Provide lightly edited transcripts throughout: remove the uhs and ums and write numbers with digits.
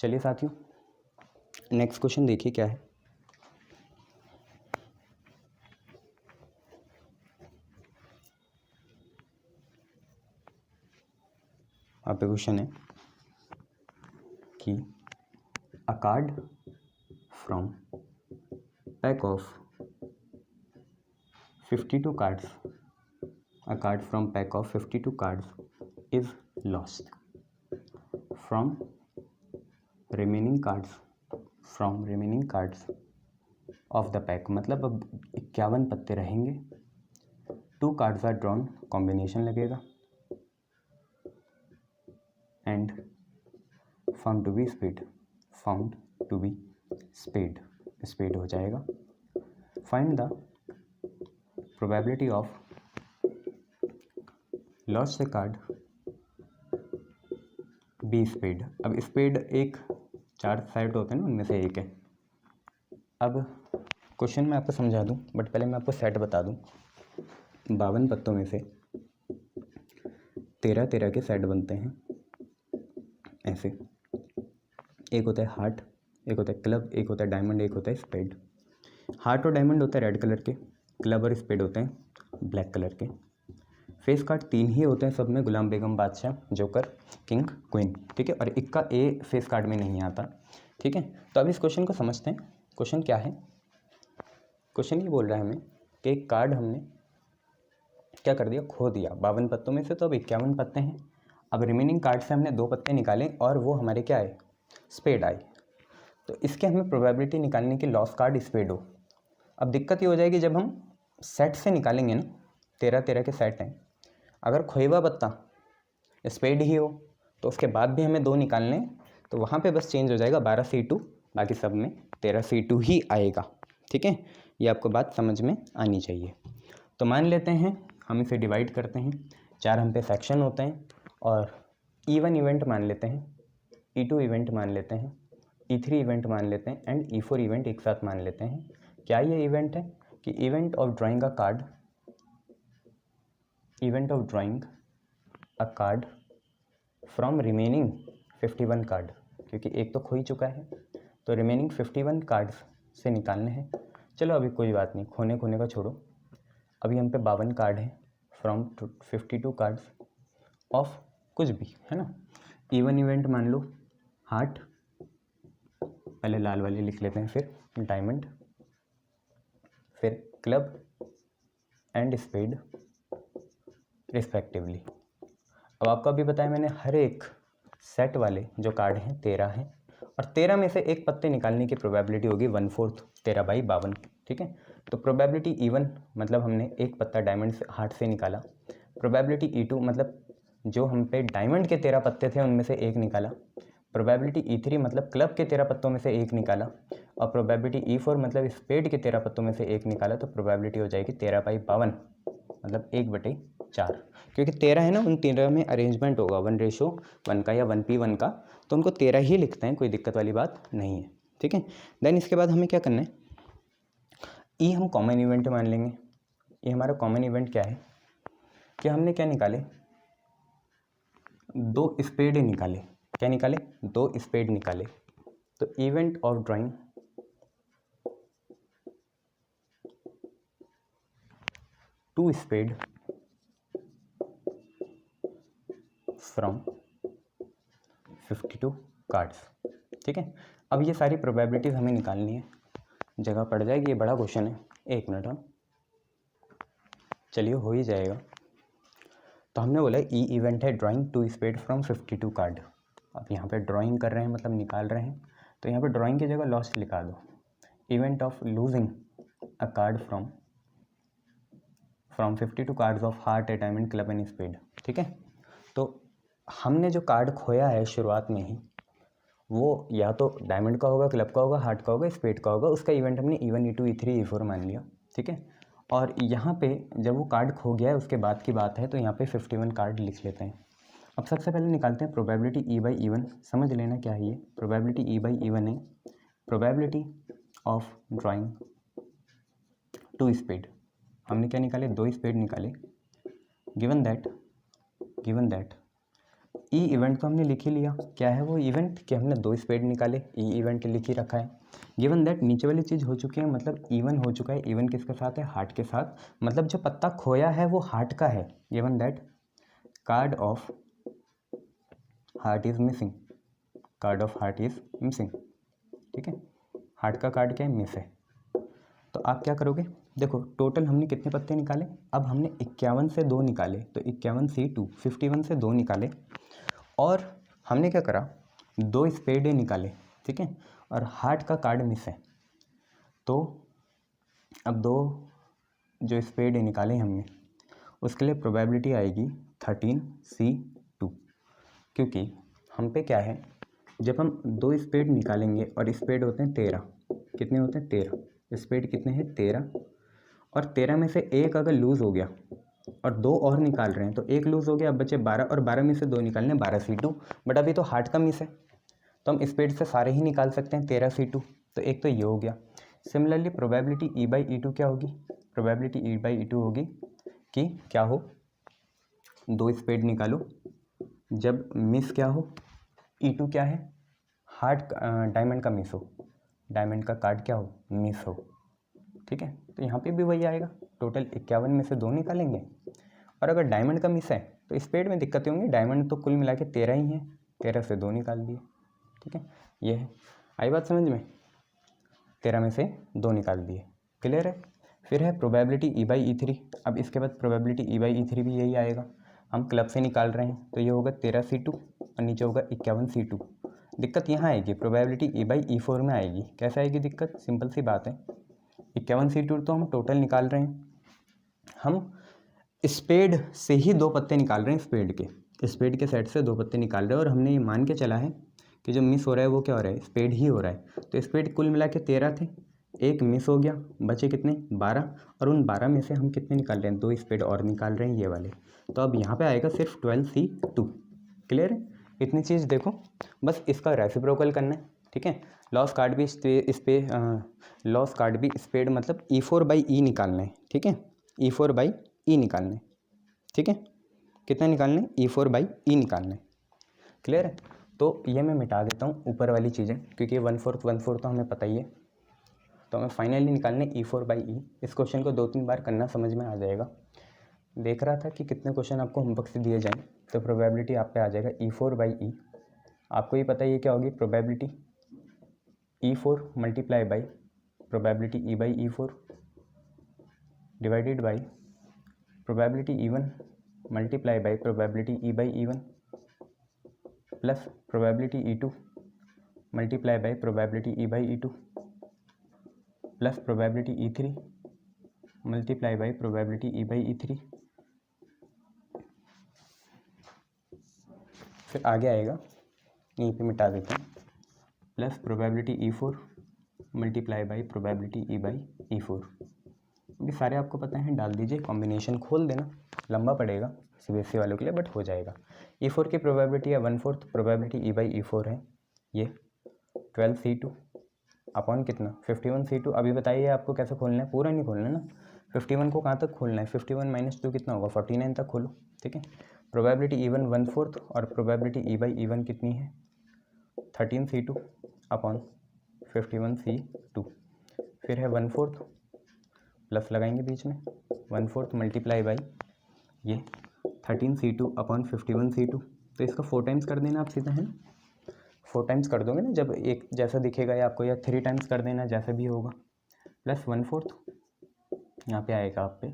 चलिए साथियों, next question देखिए क्या है। आप पे क्वेश्चन है कि अ card from pack of 52 cards, a card from pack of 52 cards is lost from remaining cards of the pack। मतलब अब 51 पत्ते रहेंगे, 2 cards are drawn, कॉम्बिनेशन लगेगा and found to be spade हो जाएगा। find the probability of lost card B spade. अब spade एक 4 side होते हैं ना, उनमें से एक है। अब क्वेश्चन मैं आपको समझा दूं, बट पहले मैं आपको सेट बता दूं। 52 पत्तों में से 13 के सेट बनते हैं ऐसे। एक होता है हार्ट, एक होता है क्लब, एक होता है डायमंड, एक होता है स्पेड। हार्ट और डायमंड होते हैं रेड कलर के, क्लब और स्पेड होते हैं ब्लैक कलर के। फेस कार्ड 3 ही होते हैं सब में, गुलाम बेगम, बादशाह, जोकर, किंग, क्वीन, ठीक है। और इक्का ए फेस कार्ड में नहीं आता, ठीक है। तो अब इस क्वेश्चन को समझते हैं। क्वेश्चन क्या है? क्वेश्चन ये बोल रहा है हमें कि एक कार्ड हमने क्या कर दिया, खो दिया। 52 पत्तों में से तो अब 51 पत्ते हैं। अब रिमेनिंग कार्ड से हमने 2 पत्ते निकाले और वो हमारे क्या आए, स्पेड आए। तो इसके हमें प्रोबेबिलिटी निकालने की लॉस कार्ड स्पेड हो। अब दिक्कत ये हो जाएगी जब हम सेट से निकालेंगे ना, 13 के सेट हैं, अगर खोएवा पत्ता स्पेड ही हो तो उसके बाद भी हमें 2 निकालने, तो वहाँ पे बस चेंज हो जाएगा 12C2, बाकी सब में 13C2 ही आएगा, ठीक है। ये आपको बात समझ में आनी चाहिए। तो मान लेते हैं हम इसे डिवाइड करते हैं, 4 हम पे सेक्शन होते हैं और E1 इवेंट मान लेते हैं, E2 इवेंट मान लेते हैं, E3 इवेंट मान लेते हैं एंड E4 इवेंट एक साथ मान लेते हैं। क्या ये इवेंट है कि event of drawing a card from remaining 51 card, क्योंकि एक तो खो ही चुका है, तो रिमेनिंग 51 कार्ड्स से निकालने हैं। चलो अभी कोई बात नहीं, खोने का छोड़ो। अभी हम पे 52 कार्ड है फ्रॉम 52 कार्ड्स ऑफ कुछ भी, है ना। E1 इवेंट मान लो हार्ट, पहले लाल वाले लिख लेते हैं, फिर डायमंड, फिर क्लब एंड स्पेड रिस्पेक्टिवली। अब आपको अभी बताया मैंने, हर एक सेट वाले जो कार्ड हैं 13 हैं और 13 में से एक पत्ते निकालने की प्रोबेबिलिटी होगी 1/4, 13/52, ठीक है। तो प्रोबेबिलिटी E1 मतलब हमने एक पत्ता डायमंड से, हार्ट से निकाला। प्रोबेबिलिटी E2 मतलब जो हम पे डायमंड के 13 पत्ते थे उनमें से एक निकाला। प्रोबेबिलिटी E3 मतलब क्लब के 13 पत्तों में से एक निकाला। और प्रोबेबिलिटी E4 मतलब स्पेड के 13 पत्तों में से एक निकाला। तो प्रोबेबिलिटी हो जाएगी 13/52, मतलब 1/4, क्योंकि 13 है ना, उन 13 में अरेंजमेंट होगा 1:1 का या 1P1 का, तो उनको 13 ही लिखते हैं, कोई दिक्कत वाली बात नहीं है, ठीक है। देन इसके बाद हमें क्या करना है, ई हम कॉमन इवेंट मान लेंगे। ये हमारा कॉमन इवेंट क्या है कि हमने क्या निकाले, 2 स्पेड निकाले। क्या निकाले? 2 स्पेड निकाले। तो event of drawing two spade from 52 cards, ठीक है। अब ये सारी प्रोबेबिलिटीज़ हमें निकालनी है, जगह पड़ जाएगी, ये बड़ा क्वेश्चन है। 1 मिनट, हाँ चलिए हो ही जाएगा। तो हमने बोला ई इवेंट है ड्राइंग 2 स्पेड फ्रॉम 52 कार्ड। अब यहाँ पे ड्राइंग कर रहे हैं मतलब निकाल रहे हैं, तो यहाँ पे ड्राइंग की जगह लॉस्ट लिखा दो। Event of losing a card from 52 cards of heart, diamond, club and spade, ठीक है। तो हमने जो कार्ड खोया है शुरुआत में ही, वो या तो डायमंड का होगा, क्लब का होगा, हार्ट का होगा, स्पेड का होगा। उसका इवेंट हमने E1, E2, E3, E4 मान लिया, ठीक है। और यहाँ पे जब वो कार्ड खो गया है उसके बाद की बात है, तो यहाँ पे 51 कार्ड लिख लेते हैं। अब सबसे पहले निकालते हैं प्रोबेबिलिटी E/E1। समझ लेना क्या है ये प्रोबेबिलिटी E/E1 है, प्रोबेबिलिटी ऑफ ड्राइंग 2 स्पेड। हमने क्या निकाले, 2 स्पेड निकाले। गिवन दैट ई इवेंट तो हमने लिख ही लिया, क्या है वो इवेंट कि हमने 2 स्पेड निकाले, ई इवेंट लिख ही रखा है। गिवन दैट नीचे वाली चीज़ हो चुकी है, मतलब इवन हो चुका है। इवन किसके साथ है? हार्ट के साथ, मतलब जो पत्ता खोया है वो हार्ट का है। Given that card of heart is missing, card of heart is missing, ठीक है। हार्ट का कार्ड क्या है? मिस है। तो आप क्या करोगे, देखो टोटल हमने कितने पत्ते निकाले, अब हमने 51 से 2 निकाले, तो 51 C2 51 से 2 निकाले, और हमने क्या करा, 2 स्पेडे निकाले, ठीक है, और हार्ट का कार्ड मिस है। तो अब 2 जो स्पेडे निकाले हमने, उसके लिए प्रोबेबिलिटी आएगी 13C2, क्योंकि हम पे क्या है, जब हम 2 स्पेड निकालेंगे, और स्पेड होते हैं 13, कितने होते हैं? 13 स्पेड कितने हैं? 13, और 13 में से एक अगर लूज़ हो गया और 2 और निकाल रहे हैं, तो एक लूज़ हो गया, अब बचे 12, और 12 में से 2 निकालने, 12C2, बट अभी तो हार्ट का मिस है, तो हम स्पेड से सारे ही निकाल सकते हैं 13C2, तो एक तो ये हो गया। सिमिलरली प्रोबेबिलिटी E/E2 क्या होगी? प्रोबेबिलिटी E/E2 होगी कि क्या हो, 2 स्पेड निकालो, जब मिस क्या हो, E2 क्या है? हार्ट डायमंड का मिस हो, डायमंड का कार्ड क्या हो? मिस हो, ठीक है। तो यहाँ पे भी वही आएगा, टोटल 51 में से 2 निकालेंगे, और अगर डायमंड का मिस है तो स्पेड में दिक्कतें होंगी, डायमंड तो कुल मिला के 13 ही है, 13 से 2 निकाल दिए, ठीक है। ये है, आई बात समझ में? 13 में से 2 निकाल दिए, क्लियर है। फिर है प्रोबेबिलिटी E/E3, अब इसके बाद प्रोबेबिलिटी E/E3 भी यही आएगा, हम क्लब से निकाल रहे हैं, तो ये होगा 13C2 और नीचे होगा 51C2। दिक्कत यहाँ आएगी, प्रोबेबिलिटी E/E4 में आएगी। कैसे आएगी दिक्कत? सिंपल सी बात है, 51C2 तो हम टोटल निकाल रहे हैं, हम स्पेड से ही 2 पत्ते निकाल रहे हैं, स्पेड के सेट से 2 पत्ते निकाल रहे हैं, और हमने ये मान के चला है कि जो मिस हो रहा है वो क्या हो रहा है? स्पेड ही हो रहा है। तो स्पेड कुल मिला के 13 थे, एक मिस हो गया, बचे कितने? 12, और उन 12 में से हम कितने निकाल रहे हैं? 2 स्पेड और निकाल रहे हैं, ये वाले। तो अब यहाँ पे आएगा सिर्फ 12C2, क्लियर है। इतनी चीज़ देखो, बस इसका रेसिप्रोकल करना है, ठीक है। लॉस कार्ड भी लॉस कार्ड भी स्पेड मतलब E4/E निकालना है, ठीक है, E4/E निकालना है, ठीक है। कितना निकालना है? E4/E निकालना है, क्लियर है। तो ये मैं मिटा देता हूँ ऊपर वाली चीज़ें, क्योंकि 1/4 तो हमें पता ही है। तो हमें फाइनली निकालने E4/E। इस क्वेश्चन को 2-3 बार करना, समझ में आ जाएगा। देख रहा था कि कितने क्वेश्चन आपको होमवर्क से दिए जाएँ, तो प्रोबेबिलिटी आप पे आ जाएगा E4/E। आपको ये पता है ये क्या होगी? Probability E4 multiply by probability E/E4 divided by probability E1 multiply by probability E/E1 plus probability E2 multiply by probability E/E2 plus probability E3 multiply by probability E/E3। फिर आगे आएगा, यहीं पे मिटा देते हैं, plus probability E4 multiply by probability E/E4। ये सारे आपको पता है, डाल दीजिए, कॉम्बिनेशन खोल देना, लंबा पड़ेगा CBSE वालों के लिए, बट हो जाएगा। E4 की प्रोबेबिलिटी है 1/4, प्रोबेबिलिटी E/E4 है ये 12C2 अपॉन कितना? 51C2। अभी बताइए आपको कैसे खोलना है, पूरा नहीं खोलना ना, 51 को कहाँ तक खोलना है? 51 - 2 कितना होगा? 49 तक खोलो, ठीक है। प्रोबेबिलिटी E1 1/4 और प्रोबेबिलिटी E/E1 कितनी है? 13C2 upon 51C2। फिर है 1/4 प्लस लगाएंगे बीच में, 1/4 मल्टीप्लाई बाई ये 13C2 अपॉन 51C2। तो इसका 4 टाइम्स कर देना आप सीधा, है ना, 4 टाइम्स कर दोगे ना, जब एक जैसा दिखेगा या आपको, या 3 टाइम्स कर देना, जैसा भी होगा, प्लस 1/4 यहाँ पे आएगा आप पे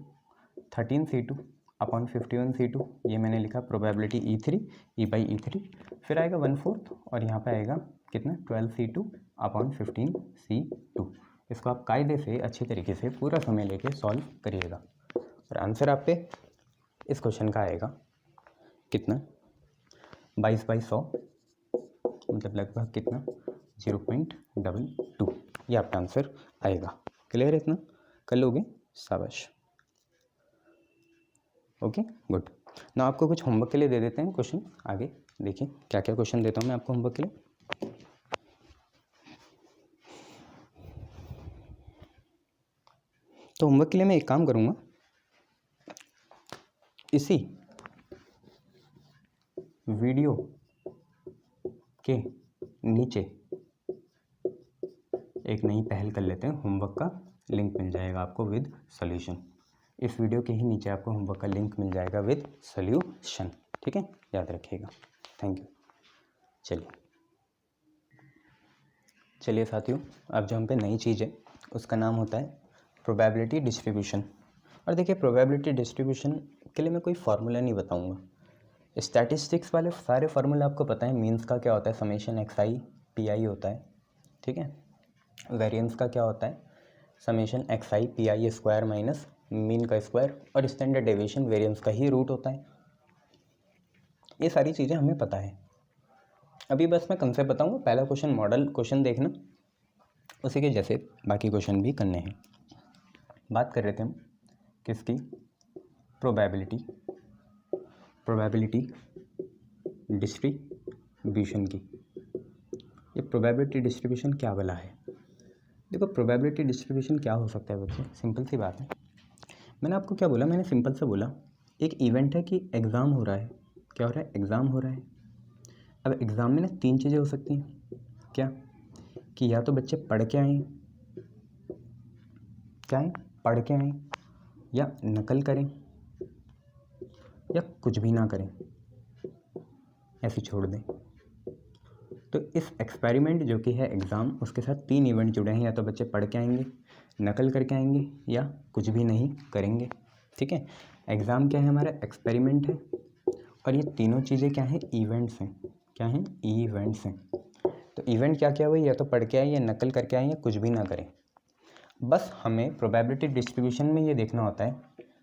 13C2 अपॉन 51C2। ये मैंने लिखा प्रोबेबिलिटी E3 E/E3। फिर आएगा 1/4 और यहाँ पे आएगा कितना? 12C2 upon 15C2। इसको आप कायदे से अच्छी तरीके से पूरा समय लेके सॉल्व करिएगा, और आंसर आप पे इस क्वेश्चन का आएगा कितना? 22/100, मतलब लगभग कितना? 0.22। ये आपका आंसर आएगा, क्लियर है? इतना कर लोगे, शाबाश, ओके गुड। ना आपको कुछ होमवर्क के लिए दे देते हैं क्वेश्चन, आगे देखिए क्या क्या क्वेश्चन देता हूँ मैं आपको होमवर्क के लिए। तो होमवर्क के लिए मैं एक काम करूँगा, इसी वीडियो के नीचे एक नई पहल कर लेते हैं, होमवर्क का लिंक मिल जाएगा आपको विद सॉल्यूशन। इस वीडियो के ही नीचे आपको होमवर्क का लिंक मिल जाएगा विद सॉल्यूशन, ठीक है, याद रखिएगा। Thank you. चलिए साथियों, अब जो हम पे नई चीज़ है उसका नाम होता है प्रोबेबिलिटी डिस्ट्रीब्यूशन। और देखिए, प्रोबेबिलिटी डिस्ट्रीब्यूशन के लिए मैं कोई फार्मूला नहीं बताऊंगा। स्टैटिस्टिक्स वाले सारे फार्मूले आपको पता है। मीन्स का क्या होता है, summation x I P I होता है, ठीक है। वेरिएंस का क्या होता है, summation x I P I square minus mean का स्क्वायर, और स्टैंडर्ड डेविएशन वेरिएंस का ही रूट होता है। ये सारी चीज़ें हमें पता है। अभी बस मैं कंसेप्ट बताऊंगा। पहला क्वेश्चन मॉडल क्वेश्चन देखना, उसी के जैसे बाकी क्वेश्चन भी करने हैं। बात कर रहे थे हम किसकी, प्रोबेबिलिटी डिस्ट्रीब्यूशन की। ये प्रोबेबिलिटी डिस्ट्रीब्यूशन क्या वाला है? देखो, प्रोबेबिलिटी डिस्ट्रीब्यूशन क्या हो सकता है बच्चे, सिंपल सी बात है। मैंने आपको क्या बोला, मैंने सिंपल से बोला एक इवेंट है कि एग्ज़ाम हो रहा है। क्या हो रहा है, एग्ज़ाम हो रहा है। अब एग्ज़ाम में ना 3 चीज़ें हो सकती हैं। क्या कि या तो बच्चे पढ़ के आएँ, क्या है, पढ़ के आएँ, या नकल करें, या कुछ भी ना करें, ऐसे छोड़ दें। तो इस एक्सपेरिमेंट जो कि है एग्ज़ाम, उसके साथ 3 इवेंट जुड़े हैं। या तो बच्चे पढ़ के आएंगे, नकल करके आएंगे, या कुछ भी नहीं करेंगे, ठीक है। एग्ज़ाम क्या है हमारा, एक्सपेरिमेंट है, और ये तीनों चीज़ें क्या हैं, इवेंट्स हैं। क्या हैं, इवेंट्स हैं। तो इवेंट क्या क्या हुई, या तो पढ़ के आए, या नकल करके आए, या कुछ भी ना करें। बस हमें प्रोबेबिलिटी डिस्ट्रीब्यूशन में ये देखना होता है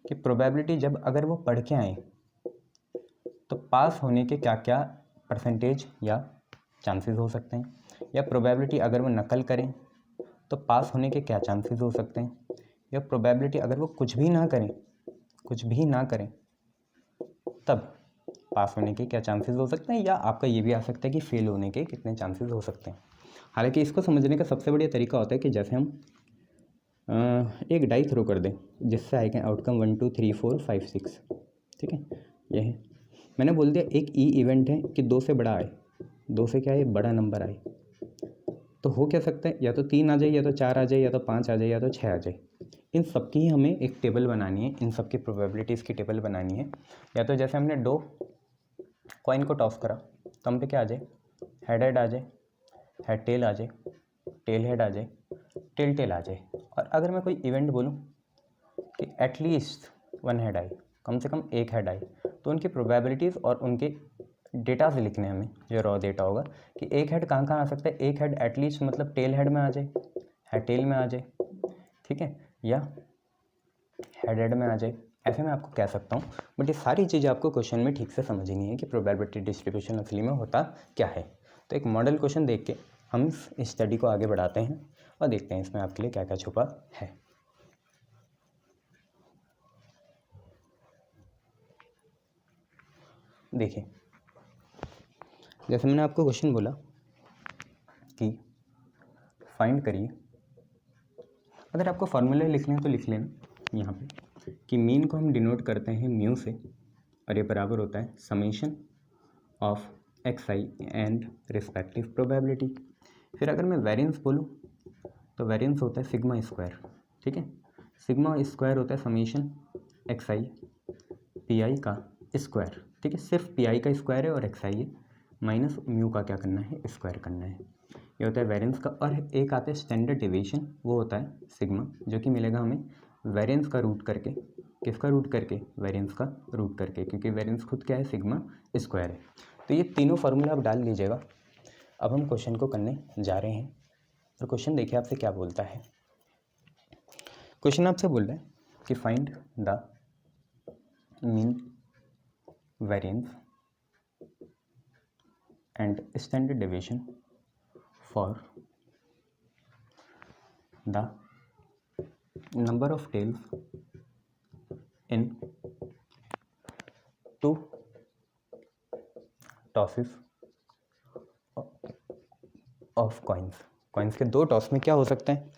कि प्रोबेबिलिटी जब अगर वो पढ़ के आए तो पास होने के क्या क्या परसेंटेज या चांसेस हो सकते हैं, या प्रोबेबिलिटी अगर वो नकल करें तो पास होने के क्या चांसेस हो सकते हैं, या प्रोबेबिलिटी अगर वो कुछ भी ना करें तब पास होने के क्या चांसेस हो सकते हैं, या आपका ये भी आ सकता है कि फेल होने के कितने चांसेस हो सकते हैं। हालांकि इसको समझने का सबसे बढ़िया तरीका होता है कि जैसे हम एक डाई थ्रो कर दें जिससे आएगा आउटकम 1 2 3 4 5 6, ठीक है। ये है, मैंने बोल दिया एक इवेंट है कि 2 से बड़ा आए, 2 से क्या है, बड़ा नंबर आए, तो हो क्या सकता है, या तो 3 आ जाए, या तो 4 आ जाए, या तो 5 आ जाए, या तो 6 आ जाए। इन सब की हमें एक टेबल बनानी है, इन सब की प्रोबेबिलिटीज़ की टेबल बनानी है। या तो जैसे हमने 2 कॉइन को टॉस करा तो हम पे क्या आ जाए, हेड हेड आ जाए, हेड टेल आ जाए, टेल हेड आ जाए, टेल टेल आ जाए। और अगर मैं कोई इवेंट बोलूँ कि एटलीस्ट 1 हेड आए, कम से कम एक हेड आए, तो उनकी प्रोबेबिलिटीज़ और उनके डेटा से लिखने हमें, जो रॉ डेटा होगा, कि एक हेड कहाँ कहाँ आ सकता है। एक हेड एटलीस्ट मतलब टेल हेड में आ जाए, हेड टेल में आ जाए, ठीक है, या हेड हेड में आ जाए, ऐसे मैं आपको कह सकता हूँ। बट ये सारी चीज़ें आपको क्वेश्चन में ठीक से समझनी है कि प्रोबेबिलिटी डिस्ट्रीब्यूशन असली में होता क्या है। तो एक मॉडल क्वेश्चन देख के हम इस स्टडी को आगे बढ़ाते हैं और देखते हैं इसमें आपके लिए क्या क्या छुपा है। देखिए, जैसे मैंने आपको क्वेश्चन बोला कि फाइंड करिए, अगर आपको फार्मूले लिखने हैं तो लिख लेना यहाँ पे कि मीन को हम डिनोट करते हैं म्यू से, और ये बराबर होता है summation of x I and respective probability. फिर अगर मैं वेरिएंस बोलूँ तो वेरिएंस होता है सिग्मा स्क्वायर, ठीक है। सिग्मा स्क्वायर होता है summation x I P I का स्क्वायर, ठीक है। सिर्फ पी आई का स्क्वायर है और एक्स आई है, माइनस म्यू का क्या करना है, स्क्वायर करना है। ये होता है वेरिएंस का। और एक आता है स्टैंडर्ड डेविएशन, वो होता है सिग्मा, जो कि मिलेगा हमें वेरिएंस का रूट करके, किसका रूट करके, वेरिएंस का रूट करके, क्योंकि वेरिएंस खुद क्या है, सिग्मा स्क्वायर है। तो ये तीनों फार्मूला आप डाल लीजिएगा। अब हम क्वेश्चन को करने जा रहे हैं, और क्वेश्चन देखिए आपसे क्या बोलता है। क्वेश्चन आपसे बोल रहा है कि find the mean, variance and standard deviation for the number of tails in 2 tosses of coins। Coins के 2 टॉस में क्या हो सकता है,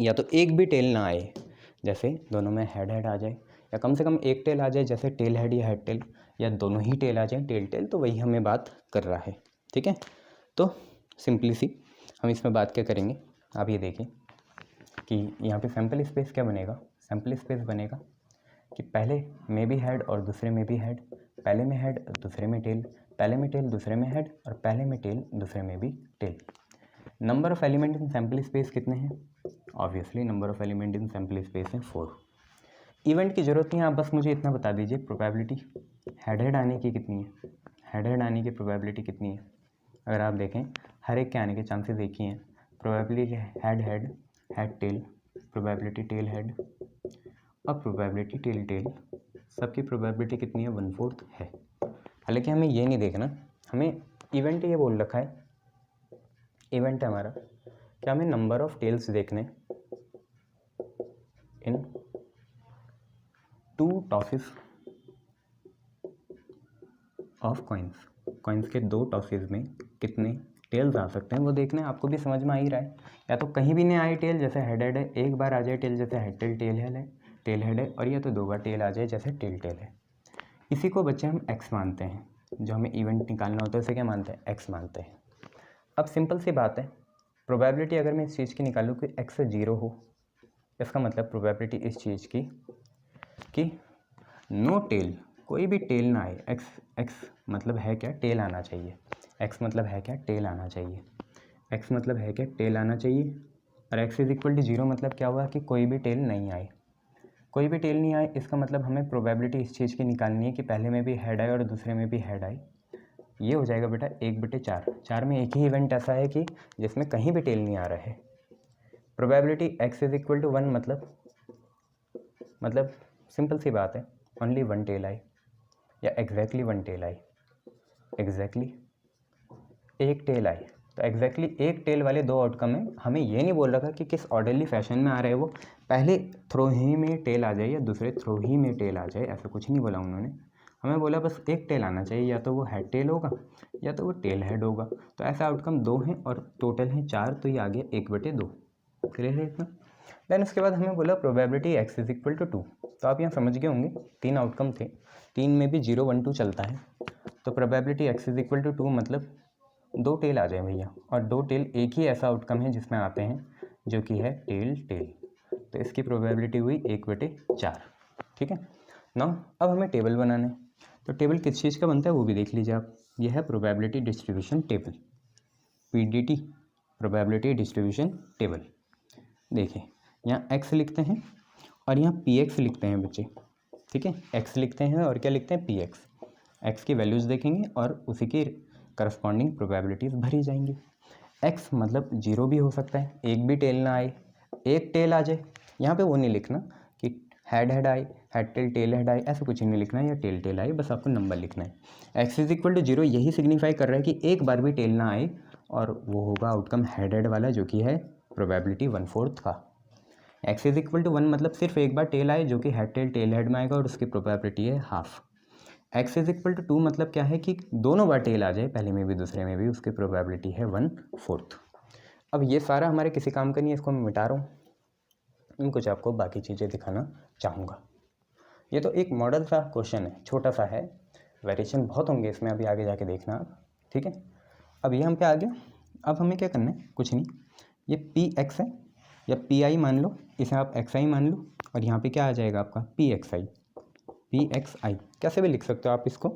या तो एक भी टेल ना आए, जैसे दोनों में हेड हेड आ जाए, या कम से कम एक टेल आ जाए, जैसे टेल हेड या हेड टेल, या दोनों ही टेल आ जाए टेल टेल, तो वही हमें बात कर रहा है। ठीक है, तो सिंपली सी हम इसमें बात क्या करेंगे, आप ये देखिए कि यहाँ पे सैम्पल स्पेस क्या बनेगा, सैम्पल स्पेस बनेगा कि पहले में भी हेड और दूसरे में भी हेड, पहले में हेड दूसरे में टेल, पहले में टेल दूसरे में हेड, और पहले में टेल दूसरे में भी tail. Number of element in sample space कितने हैं, obviously number of element in sample space है 4। इवेंट की ज़रूरत नहीं है, आप बस मुझे इतना बता दीजिए प्रोबेबिलिटी हेड हेड आने की कितनी है, हेड हेड आने की प्रोबेबिलिटी कितनी है। अगर आप देखें हर एक के आने के चांसेस एक ही हैं, probability head head, head tail, probability tail head और प्रोबेबिलिटी टेल टेल, सबकी प्रोबेबिलिटी कितनी है, 1/4 है। हालांकि हमें ये नहीं देखना, हमें इवेंट ये बोल रखा है, इवेंट है हमारा कि हमें नंबर ऑफ टेल्स देखने इन 2 टॉसेस ऑफ कॉइन्स, कॉइन्स के 2 टॉसेस में कितने टेल्स आ सकते हैं वो देखना है। आपको भी समझ में आ ही रहा है, या तो कहीं भी नहीं आए टेल जैसे हेड हेड है, एक बार आ जाए टेल जैसे हेड टेल टेल हेड है, और या तो 2 बार टेल आ जाए जैसे टेल टेल है। इसी को बच्चे हम एक्स मानते हैं, जो हमें इवेंट निकालना होता है उसे क्या मानते हैं, एक्स मानते हैं। अब सिंपल सी बात है, प्रोबेबिलिटी अगर मैं इस चीज़ की निकालूँ कि एक्स 0 हो, इसका मतलब प्रोबेबिलिटी इस चीज़ की कि नो टेल, कोई भी टेल ना आए। एक्स मतलब है क्या, टेल आना चाहिए। एक्स मतलब है क्या, टेल आना चाहिए। एक्स मतलब है क्या, टेल आना चाहिए। और एक्स इज इक्वल टू 0 मतलब क्या हुआ कि कोई भी टेल नहीं आए, कोई भी टेल नहीं आए। इसका मतलब हमें प्रोबेबिलिटी इस चीज़ की निकालनी है कि पहले में भी हेड आए और दूसरे में भी हेड आए। ये हो जाएगा बेटा 1/4। 4 में एक ही इवेंट ऐसा है कि जिसमें कहीं भी टेल नहीं आ रहा है। Probability x is equal to 1 मतलब सिंपल सी बात है, ओनली 1 टेल आए या एग्जैक्टली 1 टेल आए, एग्जैक्टली एक टेल आए। तो एग्जैक्टली एक टेल वाले 2 आउटकम है। हमें ये नहीं बोल रखा कि किस ऑर्डरली फैशन में आ रहे हैं वो, पहले थ्रो ही में टेल आ जाए या दूसरे थ्रो ही में टेल आ जाए, ऐसा कुछ नहीं बोला उन्होंने। हमें बोला बस एक टेल आना चाहिए, या तो वो हेड टेल होगा या तो वो टेल हेड होगा। तो ऐसा आउटकम 2 हैं और टोटल हैं 4, तो ये आ गया 1/2। क्लियर है इतना। देन उसके बाद हमें बोला probability x is equal to 2। तो आप यहाँ समझ गए होंगे 3 आउटकम थे, 3 में भी 0 1 2 चलता है। तो probability x is equal to 2 मतलब 2 टेल आ जाए भैया, और 2 टेल एक ही ऐसा आउटकम है जिसमें आते हैं जो कि है टेल टेल। तो इसकी प्रोबेबिलिटी हुई 1/4। ठीक है ना। अब हमें टेबल बनाना है, तो टेबल किस चीज़ का बनता है वो भी देख लीजिए आप। यह है probability distribution table, PDT, probability distribution table. देखिए यहाँ x लिखते हैं और यहाँ px लिखते हैं बच्चे। ठीक है, x लिखते हैं और क्या लिखते हैं, px। x की वैल्यूज़ देखेंगे और उसी की करस्पॉन्डिंग प्रोबेबिलिटीज़ भरी जाएंगी। x मतलब 0 भी हो सकता है, एक भी टेल ना आए, एक टेल आ जाए। यहाँ पे वो नहीं लिखना कि हेड हेड आए, हेड टेल टेल हेड आए, ऐसा कुछ नहीं लिखना है, या टेल टेल आए, बस आपको नंबर लिखना है। x इज इक्वल टू 0 यही सिग्निफाई कर रहा है कि एक बार भी टेल ना आए, और वो होगा आउटकम हेड हेड वाला, जो कि है प्रोबेबिलिटी 1/4 का। x इज इक्वल टू 1 मतलब सिर्फ एक बार टेल आए, जो कि हेड टेल टेल हेड में आएगा, और उसकी प्रोबेबिलिटी है half. x is equal to 2 मतलब क्या है कि दोनों बार टेल आ जाए, पहले में भी दूसरे में भी, उसकी प्रोबेबिलिटी है 1/4। अब ये सारा हमारे किसी काम का नहीं है, इसको मैं मिटा रहा हूँ। मैं कुछ आपको बाकी चीज़ें दिखाना चाहूँगा। ये तो एक मॉडल सा क्वेश्चन है, छोटा सा है, वेरिएशन बहुत होंगे इसमें, अभी आगे जाके देखना आप। ठीक है, अब ये हम पे आ गया। अब हमें क्या करना है, कुछ नहीं, ये px है या pi मान लो, इसे आप xi मान लो, और यहाँ पे क्या आ जाएगा आपका pxi। कैसे भी लिख सकते हो आप इसको,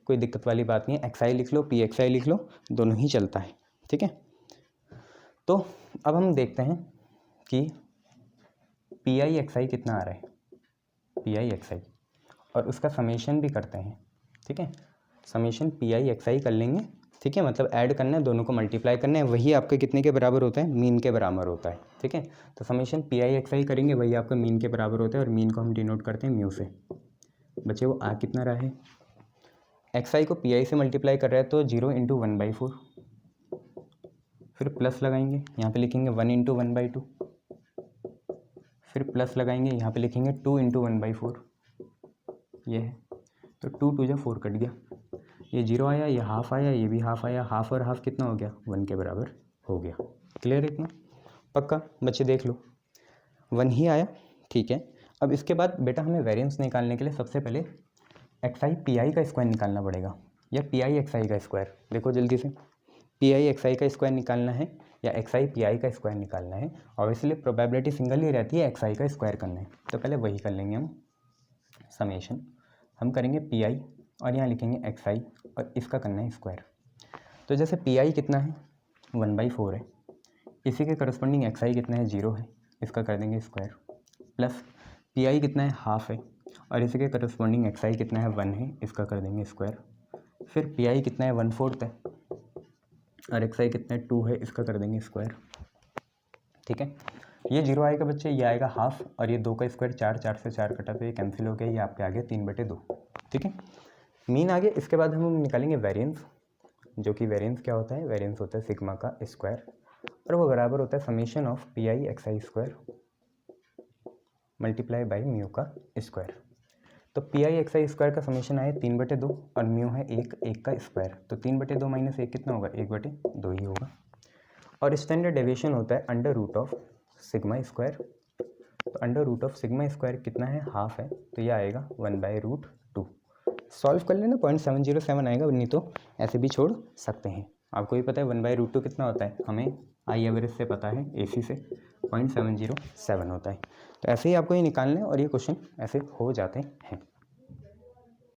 कोई दिक्कत वाली बात नहीं है। xi लिख लो, pxi लिख लो, दोनों ही चलता है। ठीक है, तो अब हम देखते हैं कि pixi कितना आ रहा है, pixi, और उसका समेशन भी करते हैं। ठीक है, समेशन pixi कर लेंगे। ठीक है, मतलब ऐड करना है, दोनों को मल्टीप्लाई करना है, वही आपके कितने के बराबर होता है, मीन के बराबर होता है। ठीक है, तो समेशन pixi करेंगे, वही आपका मीन के बराबर होता है, और मीन को हम डिनोट करते हैं म्यू से। बच्चे वो आ कितना रहा है, xi को pi से मल्टीप्लाई कर रहा है, तो 0 × 1/4, फिर प्लस लगाएंगे, यहाँ पे लिखेंगे 1 × 1/2, फिर प्लस लगाएंगे, यहाँ पे लिखेंगे 2 × 1/4, ये है। तो 2 2 जा 4 कट गया, ये 0 आया, ये हाफ आया, ये भी हाफ आया, हाफ और हाफ कितना हो गया, 1 के बराबर हो गया। क्लियर है इतना, पक्का बच्चे देख लो, 1 ही आया। ठीक है, अब इसके बाद बेटा हमें वेरिएंस निकालने के लिए सबसे पहले एक्स आई पी आई का स्क्वायर निकालना पड़ेगा, या पी आई एक्स आई का स्क्वायर। देखो जल्दी से, पी आई एक्स आई का स्क्वायर निकालना है या एक्स आई पी आई का स्क्वायर निकालना है। और इसलिए प्रोबेबिलिटी सिंगल ही रहती है एक्स आई का स्क्वायर करना है, तो पहले वही कर लेंगे हम। समेशन हम करेंगे पी आई और यहाँ लिखेंगे एक्स आई और इसका करना है स्क्वायर। तो जैसे पी आई कितना है 1/4 है, इसी के करस्पॉन्डिंग एक्स आई कितना है 0 है, इसका कर देंगे स्क्वायर। प्लस पी आई कितना है हाफ है और इसी के करस्पॉन्डिंग एक्स आई कितना है 1 है, इसका कर देंगे स्क्वायर। फिर पी आई कितना है 1/4 है और एक्स आई कितना है 2 है, इसका कर देंगे स्क्वायर। ठीक है, ये 0 आएगा बच्चे, ये आएगा हाफ और ये 2 का स्क्वायर 4, 4 से 4 कटा तो ये कैंसिल हो गया, ये आपके आगे 3/2। ठीक है, मीन आगे। इसके बाद हम निकालेंगे वेरिएंस, जो कि वेरिएंस क्या होता है, वेरिएंस होता है सिग्मा का स्क्वायर और वो बराबर होता है summation of P I x I square multiply by mu का स्क्वायर। तो P I x I square का समेशन आया 3/2 और म्यू है 1 का स्क्वायर, तो 3/2 माइनस 1 कितना होगा, 1/2 ही होगा। और स्टैंडर्ड डेविएशन होता है under root of sigma square. तो under root of sigma square कितना है, हाफ है, तो ये आएगा 1/√2। सॉल्व कर लेना, 0.707 आएगा, नहीं तो ऐसे भी छोड़ सकते हैं। आपको भी पता है 1/√2 कितना होता है, हमें आई एवरेज से पता है, AC से 0.707 होता है। तो ऐसे ही आपको ये निकालना है और ये क्वेश्चन ऐसे हो जाते हैं।